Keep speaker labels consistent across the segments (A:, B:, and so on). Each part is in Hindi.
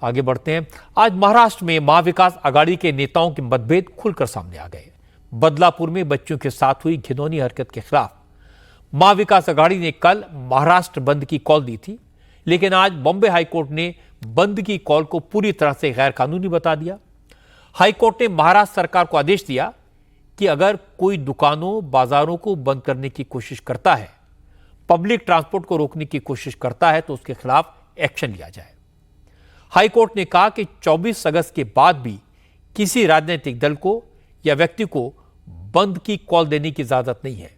A: आगे बढ़ते हैं। आज महाराष्ट्र में महाविकास आघाड़ी के नेताओं के मतभेद खुलकर सामने आ गए। बदलापुर में बच्चों के साथ हुई घिनौनी हरकत के खिलाफ महाविकास आघाड़ी ने कल महाराष्ट्र बंद की कॉल दी थी, लेकिन आज बॉम्बे हाईकोर्ट ने बंद की कॉल को पूरी तरह से गैर कानूनी बता दिया। हाईकोर्ट ने महाराष्ट्र सरकार को आदेश दिया कि अगर कोई दुकानों बाजारों को बंद करने की कोशिश करता है, पब्लिक ट्रांसपोर्ट को रोकने की कोशिश करता है, तो उसके खिलाफ एक्शन लिया जाए। हाईकोर्ट ने कहा कि 24 अगस्त के बाद भी किसी राजनीतिक दल को या व्यक्ति को बंद की कॉल देने की इजाजत नहीं है।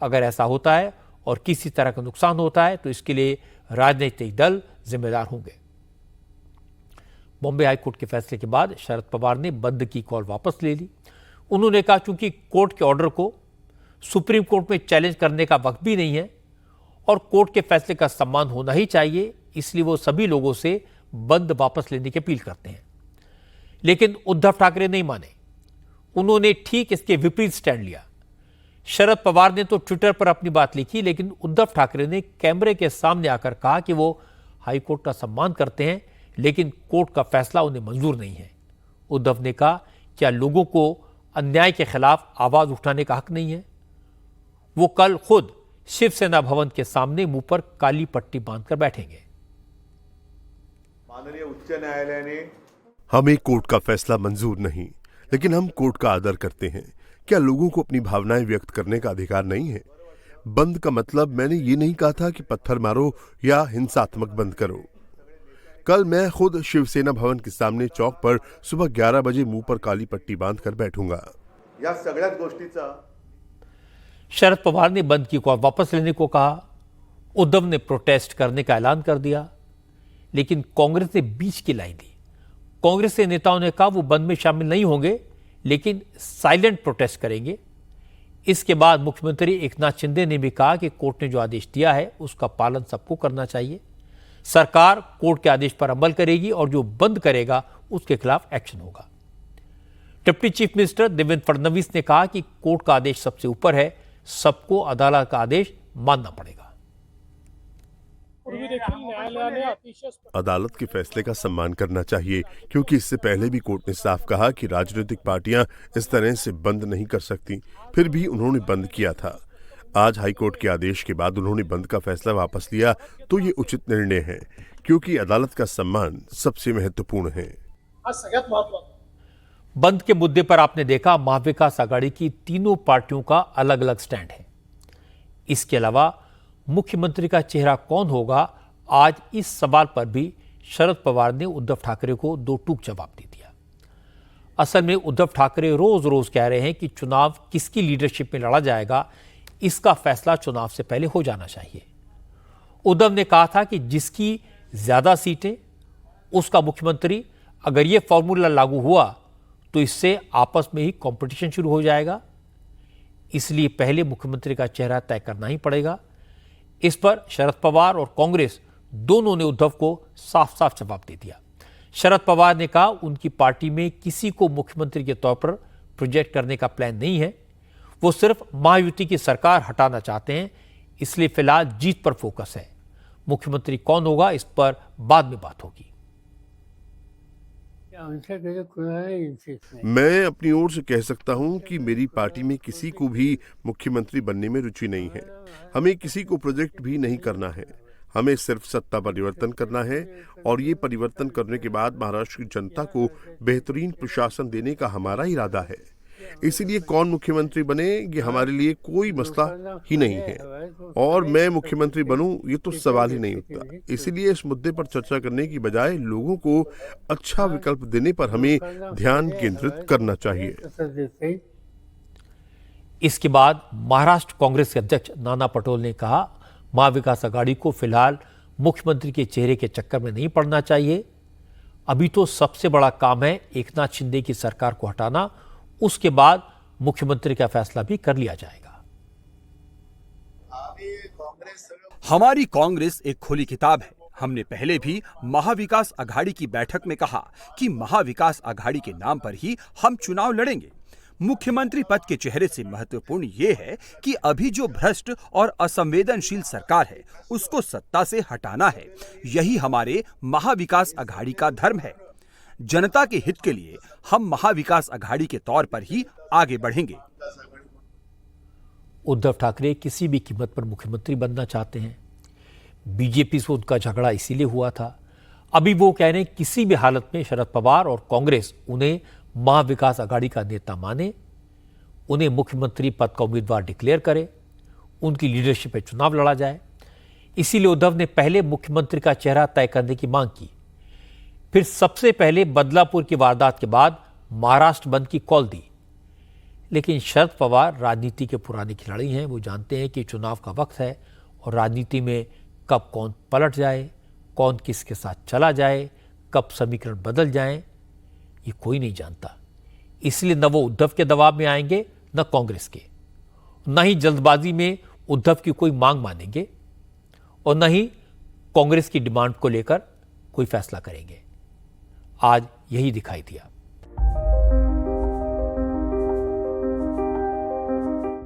A: अगर ऐसा होता है और किसी तरह का नुकसान होता है तो इसके लिए राजनीतिक दल जिम्मेदार होंगे। बॉम्बे हाईकोर्ट के फैसले के बाद शरद पवार ने बंद की कॉल वापस ले ली। उन्होंने कहा चूंकि कोर्ट के ऑर्डर को सुप्रीम कोर्ट में चैलेंज करने का वक्त भी नहीं है और कोर्ट के फैसले का सम्मान होना ही चाहिए, इसलिए वो सभी लोगों से बंद वापस लेने की अपील करते हैं। लेकिन उद्धव ठाकरे नहीं माने। उन्होंने ठीक इसके विपरीत स्टैंड लिया। शरद पवार ने तो ट्विटर पर अपनी बात लिखी, लेकिन उद्धव ठाकरे ने कैमरे के सामने आकर कहा कि वो हाईकोर्ट का सम्मान करते हैं, लेकिन कोर्ट का फैसला उन्हें मंजूर नहीं है। उद्धव ने कहा, क्या लोगों को अन्याय के खिलाफ आवाज उठाने का हक नहीं है? वो कल खुद शिवसेना भवन के सामने मुंह पर काली पट्टी बांधकर बैठेंगे।
B: माननीय उच्च न्यायालय ने
C: हमें कोर्ट का फैसला मंजूर नहीं, लेकिन हम कोर्ट का आदर करते हैं। क्या लोगों को अपनी भावनाएं व्यक्त करने का अधिकार नहीं है? बंद का मतलब मैंने ये नहीं कहा था कि पत्थर मारो या हिंसात्मक बंद करो। कल मैं खुद शिवसेना भवन के सामने चौक पर सुबह 11 बजे मुंह पर काली पट्टी बांधकर बैठूंगा।
B: या सगळ्याच गोष्टीचा
A: शरद पवार ने बंद की कॉल वापस लेने को कहा। उद्धव ने प्रोटेस्ट करने का ऐलान कर दिया, लेकिन कांग्रेस ने बीच की लाइन दी। कांग्रेस के नेताओं ने कहा वो बंद में शामिल नहीं होंगे, लेकिन साइलेंट प्रोटेस्ट करेंगे। इसके बाद मुख्यमंत्री एकनाथ शिंदे ने भी कहा कि कोर्ट ने जो आदेश दिया है उसका पालन सबको करना चाहिए। सरकार कोर्ट के आदेश पर अमल करेगी और जो बंद करेगा उसके खिलाफ एक्शन होगा। Deputy chief minister Devendra Fadnavis ने कहा कि कोर्ट का आदेश सबसे ऊपर है, सबको अदालत का आदेश मानना पड़ेगा।
C: अदालत के फैसले का सम्मान करना चाहिए, क्योंकि इससे पहले भी कोर्ट ने साफ कहा कि राजनीतिक पार्टियां इस तरह से बंद नहीं कर सकती, फिर भी उन्होंने बंद किया था। आज हाईकोर्ट के आदेश के बाद उन्होंने बंद का फैसला वापस लिया, तो ये उचित निर्णय है, क्योंकि अदालत का सम्मान सबसे महत्वपूर्ण है।
A: बंद के मुद्दे पर आपने देखा महाविकास आघाड़ी की तीनों पार्टियों का अलग अलग स्टैंड है। इसके अलावा मुख्यमंत्री का चेहरा कौन होगा, आज इस सवाल पर भी शरद पवार ने उद्धव ठाकरे को दो टूक जवाब दे दिया। असल में उद्धव ठाकरे रोज रोज कह रहे हैं कि चुनाव किसकी लीडरशिप में लड़ा जाएगा, इसका फैसला चुनाव से पहले हो जाना चाहिए। उद्धव ने कहा था कि जिसकी ज्यादा सीटें उसका मुख्यमंत्री। अगर यह फॉर्मूला लागू हुआ तो इससे आपस में ही कंपटीशन शुरू हो जाएगा, इसलिए पहले मुख्यमंत्री का चेहरा तय करना ही पड़ेगा। इस पर शरद पवार और कांग्रेस दोनों ने उद्धव को साफ साफ जवाब दे दिया। शरद पवार ने कहा उनकी पार्टी में किसी को मुख्यमंत्री के तौर पर प्रोजेक्ट करने का प्लान नहीं है, वो सिर्फ महायुति की सरकार हटाना चाहते हैं, इसलिए फिलहाल जीत पर फोकस है। मुख्यमंत्री कौन होगा इस पर बाद में बात होगी।
C: मैं अपनी ओर से कह सकता हूं कि मेरी पार्टी में किसी को भी मुख्यमंत्री बनने में रुचि नहीं है। हमें किसी को प्रोजेक्ट भी नहीं करना है, हमें सिर्फ सत्ता परिवर्तन करना है, और ये परिवर्तन करने के बाद महाराष्ट्र की जनता को बेहतरीन प्रशासन देने का हमारा इरादा है। इसलिए कौन मुख्यमंत्री बने ये हमारे लिए कोई मसला ही नहीं है, और मैं मुख्यमंत्री बनूं ये तो सवाल ही नहीं उठता। इसलिए इस मुद्दे पर चर्चा करने की बजाय लोगों को अच्छा विकल्प देने पर हमें ध्यान केंद्रित करना चाहिए।
A: इसके बाद महाराष्ट्र कांग्रेस के अध्यक्ष नाना पटोले ने कहा महाविकास आघाड़ी को फिलहाल मुख्यमंत्री के चेहरे के चक्कर में नहीं पड़ना चाहिए। अभी तो सबसे बड़ा काम है एकनाथ शिंदे की सरकार को हटाना, उसके बाद मुख्यमंत्री का फैसला भी कर लिया जाएगा।
D: हमारी कांग्रेस एक खुली किताब है। हमने पहले भी महाविकास आघाड़ी की बैठक में कहा कि महाविकास आघाड़ी के नाम पर ही हम चुनाव लड़ेंगे। मुख्यमंत्री पद के चेहरे से महत्वपूर्ण ये है कि अभी जो भ्रष्ट और असंवेदनशील सरकार है उसको सत्ता से हटाना है। यही हमारे महाविकास अघाड़ी का धर्म है। जनता के हित के लिए हम महाविकास अघाड़ी के तौर पर ही आगे बढ़ेंगे।
A: उद्धव ठाकरे किसी भी कीमत पर मुख्यमंत्री बनना चाहते हैं। बीजेपी से उनका झगड़ा इसीलिए हुआ था। अभी वो कह रहे हैं किसी भी हालत में शरद पवार और कांग्रेस उन्हें महाविकास अघाड़ी का नेता माने, उन्हें मुख्यमंत्री पद का उम्मीदवार डिक्लेयर करे, उनकी लीडरशिप में चुनाव लड़ा जाए। इसीलिए उद्धव ने पहले मुख्यमंत्री का चेहरा तय करने की मांग की, फिर सबसे पहले बदलापुर की वारदात के बाद महाराष्ट्र बंद की कॉल दी। लेकिन शरद पवार राजनीति के पुराने खिलाड़ी हैं। वो जानते हैं कि चुनाव का वक्त है और राजनीति में कब कौन पलट जाए, कौन किसके साथ चला जाए, कब समीकरण बदल जाएं, ये कोई नहीं जानता। इसलिए न वो उद्धव के दबाव में आएंगे, न कांग्रेस के, न ही जल्दबाजी में उद्धव की कोई मांग मानेंगे और न ही कांग्रेस की डिमांड को लेकर कोई फैसला करेंगे। आज यही दिखाई दिया।